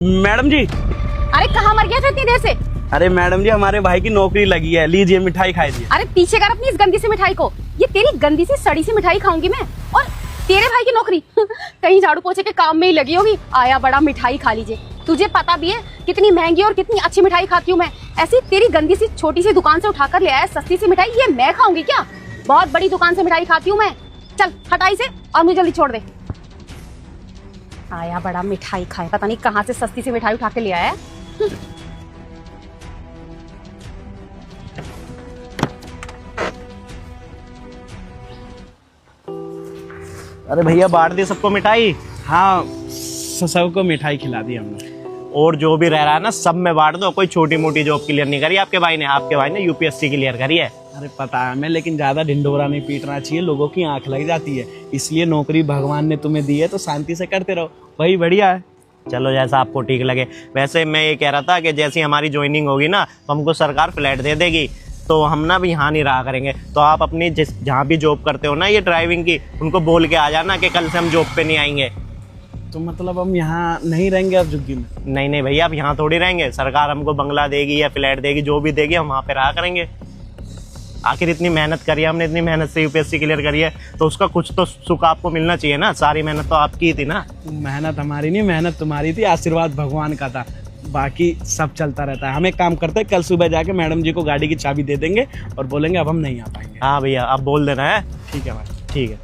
Madam जी। अरे कहाँ मर गया था इतनी देर से? अरे मैडम जी, हमारे भाई की नौकरी लगी है, लीजिए मिठाई खाइए। अरे पीछे कर अपनी इस गंदी सी मिठाई को। ये तेरी गंदी सी सड़ी सी मिठाई खाऊंगी मैं, और तेरे भाई की नौकरी कहीं झाड़ू पोछे के काम में ही लगी होगी। आया बड़ा मिठाई खा लीजिए। तुझे पता भी है कितनी महंगी और कितनी अच्छी मिठाई खाती हूँ मैं। ऐसी तेरी गंदी सी छोटी सी दुकान से उठाकर ले आया सस्ती सी मिठाई, ये मैं खाऊंगी क्या? बहुत बड़ी दुकान से मिठाई खाती हूँ मैं। चल हटाई से और मुझे जल्दी छोड़ दे। आया बड़ा मिठाई खाए, पता नहीं कहाँ से सस्ती सी मिठाई उठा के ले आया है। अरे भैया बांट दी सबको मिठाई। हाँ, सबको मिठाई खिला दी हमने। और जो भी रह रहा है ना सब में बांट दो। कोई छोटी मोटी जॉब क्लियर नहीं करी आपके भाई ने यूपीएससी क्लियर करी है। अरे पता है हमें, लेकिन ज्यादा ढिंडोरा नहीं पीटना चाहिए, लोगों की आंख लग जाती है। इसलिए नौकरी भगवान ने तुम्हें दी है तो शांति से करते रहो, वही बढ़िया है। चलो जैसा आपको ठीक लगे। वैसे मैं ये कह रहा था कि जैसी हमारी ज्वाइनिंग होगी ना तो हमको सरकार फ्लैट दे देगी, तो हम ना भी यहाँ नहीं रहा करेंगे। तो आप अपनी जहाँ भी जॉब करते हो ना ये ड्राइविंग की, उनको बोल के आ जाना कि कल से हम जॉब पे नहीं आएंगे। तो मतलब हम यहाँ नहीं रहेंगे अब झुग्गी में? नहीं भैया, अब यहाँ थोड़ी रहेंगे। सरकार हमको बंगला देगी या फ्लैट देगी, जो भी देगी हम वहाँ पे रहा करेंगे। आखिर इतनी मेहनत करी है हमने, इतनी मेहनत से यूपीएससी क्लियर करी है, तो उसका कुछ तो सुख आपको मिलना चाहिए ना। सारी मेहनत तो आपकी ही थी ना। मेहनत हमारी नहीं, मेहनत तुम्हारी थी, आशीर्वाद भगवान का था। बाकी सब चलता रहता है। हम एक काम करते हैं, कल सुबह जाके मैडम जी को गाड़ी की चाबी दे देंगे और बोलेंगे अब हम नहीं आ पाएंगे। हाँ भैया, आप बोल देना है। ठीक है भाई। ठीक है।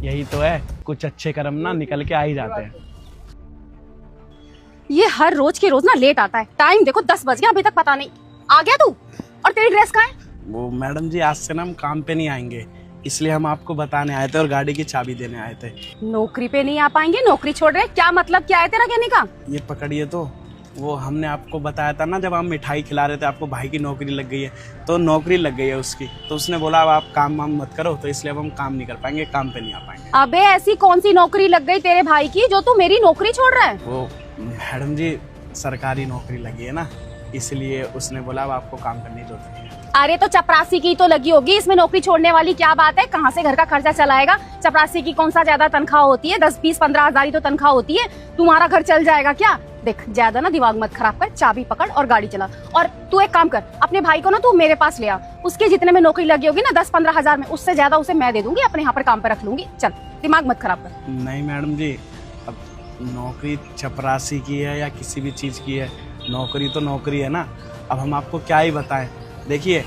यही तो है, कुछ अच्छे कर्म ना निकल के आ ही जाते हैं। ये हर रोज के रोज ना लेट आता है। टाइम देखो 10 बज गया, अभी तक पता नहीं आ गया तू। और तेरी ड्रेस कहाँ है? वो मैडम जी, आज से ना हम काम पे नहीं आएंगे, इसलिए हम आपको बताने आए थे और गाड़ी की चाबी देने आए थे। नौकरी पे नहीं आ पाएंगे, नौकरी छोड़ रहे? क्या मतलब क्या है तेरा कहने का? ये पकड़िए। तो वो हमने आपको बताया था ना, जब हम मिठाई खिला रहे थे आपको, भाई की नौकरी लग गई है। तो नौकरी लग गई है उसकी, तो उसने बोला अब आप काम वाम मत करो, तो इसलिए अब हम काम नहीं कर पाएंगे, काम पे नहीं आ पाएंगे। अबे ऐसी कौन सी नौकरी लग गई तेरे भाई की जो तू मेरी नौकरी छोड़ रहा है? वो मैडम जी, सरकारी नौकरी लगी है ना, इसलिए उसने बोला अब आपको काम करने की जरूरत नहीं है। अरे तो चपरासी की तो लगी होगी, इसमें नौकरी छोड़ने वाली क्या बात है? कहाँ से घर का खर्चा चलाएगा? चपरासी की कौन सा ज्यादा तनख्वाह होती है? 10, 20, 15 हजार ही तो तनख्वाह होती है। तुम्हारा घर चल जाएगा क्या? देख ज्यादा ना दिमाग मत खराब कर, चाबी पकड़ और गाड़ी चला। और तू एक काम कर, अपने भाई को ना तू मेरे पास ले आ। उसके जितने में नौकरी लगी होगी ना 10-15 हजार में, उससे ज्यादा उसे मैं दे दूंगी, अपने यहाँ पर काम पे रख लूंगी। चल दिमाग मत खराब कर। नहीं मैडम जी, अब नौकरी चपरासी की है या किसी भी चीज़ की है, नौकरी तो नौकरी है ना। अब हम आपको क्या ही बताएं। देखिए,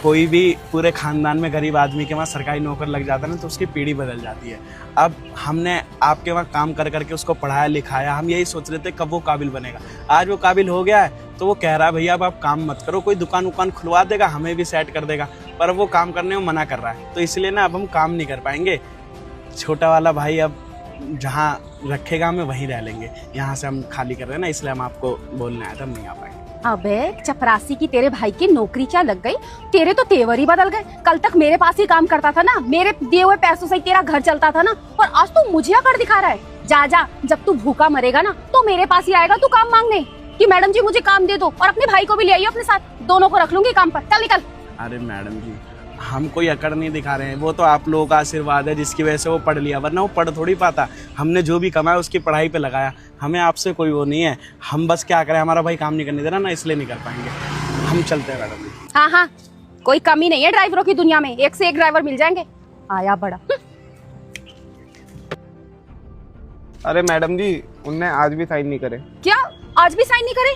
कोई भी पूरे खानदान में गरीब आदमी के वहाँ सरकारी नौकर लग जाता है ना, तो उसकी पीढ़ी बदल जाती है। अब हमने आपके वहाँ काम कर करके उसको पढ़ाया लिखाया, हम यही सोच रहे थे कब वो काबिल बनेगा। आज वो काबिल हो गया है, तो वो कह रहा है भैया अब आप काम मत करो, कोई दुकान उकान खुलवा देगा, हमें भी सेट कर देगा। पर वो काम करने में मना कर रहा है, तो इसलिए ना अब हम काम नहीं कर पाएंगे। छोटा वाला भाई अब जहाँ रखेगा हमें वहीं रह लेंगे। यहाँ से हम खाली कर रहे हैं ना, इसलिए हम आपको बोलने आए थे, हम नहीं आ पाएंगे। अबे चपरासी की तेरे भाई की नौकरी क्या लग गई? तेरे तो तेवर ही बदल गए। कल तक मेरे पास ही काम करता था ना, मेरे दिए हुए पैसों से ही तेरा घर चलता था ना, और आज तू मुझे अकड़ दिखा रहा है। जा जा, जब तू भूखा मरेगा ना तो मेरे पास ही आएगा तू काम मांगने कि मैडम जी मुझे काम दे दो, और अपने भाई को भी ले आइए अपने साथ, दोनों को रख लूंगी काम पर। चल निकल। अरे मैडम जी, हम कोई अकड़ नहीं दिखा रहे हैं, वो तो आप लोगों का आशीर्वाद है जिसकी वजह से वो पढ़ लिया, वरना वो पढ़ थोड़ी पाता। हमने जो भी कमाया उसकी पढ़ाई पे लगाया, हमें आपसे कोई वो नहीं है। हम बस क्या करें, हमारा भाई काम नहीं करने दे रहा ना, इसलिए नहीं कर पाएंगे। हम चलते हैं मैडम जी। हाँ हाँ, कोई कमी नहीं है ड्राइवरों की दुनिया में, एक से एक ड्राइवर मिल जाएंगे। आया बड़ा। अरे मैडम जी, उनने आज भी साइन नहीं करे। क्या आज भी साइन नहीं करे?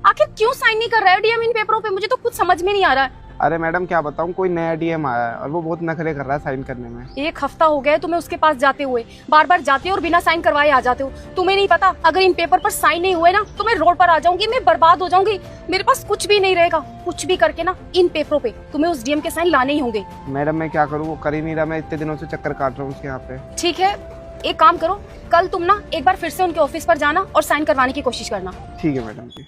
आखिर क्यों साइन नहीं कर रहा है डीएम इन पेपरों पे? मुझे तो कुछ समझ में नहीं आ रहा है। अरे मैडम क्या बताऊं, कोई नया डीएम आया है और वो बहुत नखरे कर रहा है साइन करने में। 1 हफ्ता हो गया है तुम्हें उसके पास जाते हुए, बार बार जाते हो और बिना साइन करवाए आ जाते हो। तुम्हें नहीं पता अगर इन पेपर पर साइन नहीं हुए ना तो मैं रोड पर आ जाऊंगी, मैं बर्बाद हो जाऊंगी, मेरे पास कुछ भी नहीं रहेगा। कुछ भी करके ना इन पेपरों पे तुम्हें उस डीएम के साइन लाने ही होंगे। मैडम मैं क्या करूँ, वो कर ही नहीं रहा। मैं इतने दिनों से चक्कर काट रहा हूँ उसके यहाँ पे। ठीक है, एक काम करो, कल तुम ना एक बार फिर से उनके ऑफिस पर जाना और साइन करवाने की कोशिश करना। ठीक है मैडम जी।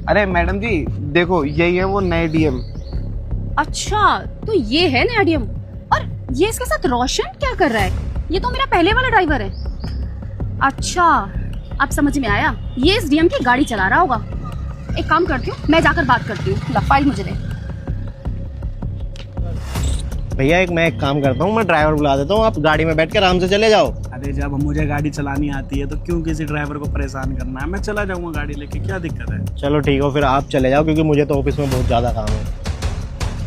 अरे मैडम जी देखो, यही है वो नए डीएम। अच्छा, तो ये है नया डीएम, और ये इसके साथ रोशन क्या कर रहा है? ये तो मेरा पहले वाला ड्राइवर है। अच्छा, अब समझ में आया, ये इस डीएम की गाड़ी चला रहा होगा। एक काम करती हूँ, मैं जाकर बात करती हूँ। फाइल मुझे दे। भैया मैं एक काम करता हूँ, मैं ड्राइवर बुला देता हूँ, आप गाड़ी में बैठ कर आराम से चले जाओ। अरे जब मुझे गाड़ी चलानी आती है तो क्यों किसी ड्राइवर को परेशान करना है, मैं चला जाऊंगा गाड़ी लेके, क्या दिक्कत है। चलो ठीक हो, फिर आप चले जाओ क्योंकि मुझे तो ऑफिस में बहुत ज़्यादा काम है।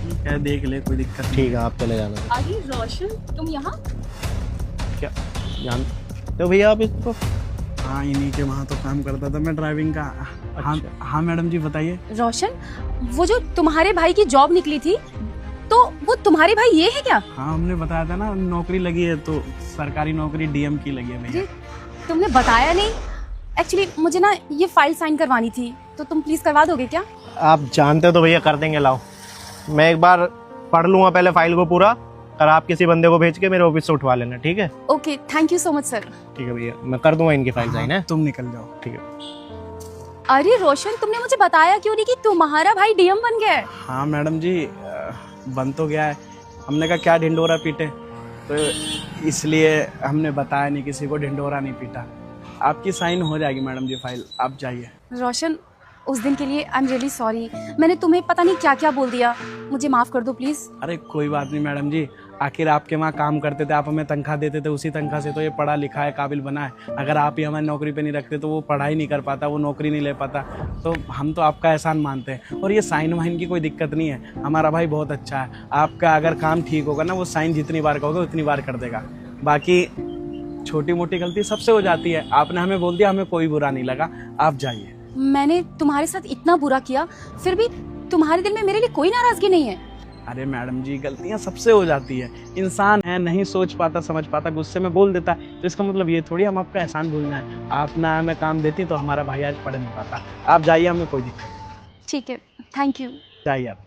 ठीक है, देख ले, कोई दिक्कत नहीं। ठीक है, आप चले जाना। अरे रोशन, तुम यहाँ? क्या जानते हो भैया आप इसको? हाँ, इन्हीं के वहाँ तो काम करता था मैं, ड्राइविंग का। हाँ हाँ मैडम जी बताइए। रोशन, वो जो तुम्हारे भाई की जॉब निकली थी, तो वो तुम्हारे भाई ये है क्या? हाँ, हमने बताया था ना, नौकरी लगी है, तो सरकारी नौकरी डीएम की लगी है भैया। तुमने बताया नहीं। एक्चुअली मुझे ना ये फाइल साइन करवानी थी, तो तुम प्लीज करवा दोगे क्या? आप जानते हो तो भैया कर देंगे। लाओ, मैं एक बार पढ़ लूँगा पहले फाइल को पूरा, और आप किसी बंदे को भेज के मेरे ऑफिस से उठवा लेना, ठीक है? Okay, thank you so much sir. ठीक है भैया, मैं कर दूंगा इनकी फाइल साइन है। तुम निकल जाओ। ठीक है। अरे रोशन, तुमने मुझे बताया क्यों नहीं कि तुम्हारा भाई डीएम बन गया है? हाँ मैडम जी, बन तो गया है। हमने कहा क्या ढिंडोरा पीटे, तो इसलिए हमने बताया नहीं किसी को, ढिंडोरा नहीं पीटा। आपकी साइन हो जाएगी मैडम जी फाइल, आप जाइए। रोशन, उस दिन के लिए आई एम रियली सॉरी। मैंने तुम्हें पता नहीं क्या क्या बोल दिया, मुझे माफ कर दो प्लीज। अरे कोई बात नहीं मैडम जी, आखिर आपके वहाँ काम करते थे, आप हमें तनख्वाह देते थे, उसी तनख्वाह से तो ये पढ़ा लिखा है, काबिल बना है। अगर आप ही हमारी नौकरी पे नहीं रखते तो वो पढ़ाई नहीं कर पाता, वो नौकरी नहीं ले पाता। तो हम तो आपका एहसान मानते हैं। और ये साइन वाइन की कोई दिक्कत नहीं है, हमारा भाई बहुत अच्छा है। आपका अगर काम ठीक होगा ना, वो साइन जितनी बार कहोगे उतनी बार कर देगा। बाकी छोटी मोटी गलती सबसे हो जाती है, आपने हमें बोल दिया, हमें कोई बुरा नहीं लगा, आप जाइए। मैंने तुम्हारे साथ इतना बुरा किया, फिर भी तुम्हारे दिल में मेरे लिए कोई नाराजगी नहीं है? अरे मैडम जी, गलतियां सबसे हो जाती है, इंसान है, नहीं सोच पाता समझ पाता, गुस्से में बोल देता है, तो इसका मतलब ये थोड़ी हम आपका एहसान भूलना है। आप ना हमें काम देती तो हमारा भाई आज पढ़ नहीं पाता। आप जाइए, हमें कोई दिक्कत नहीं। ठीक है, थैंक यू। जाइए आप।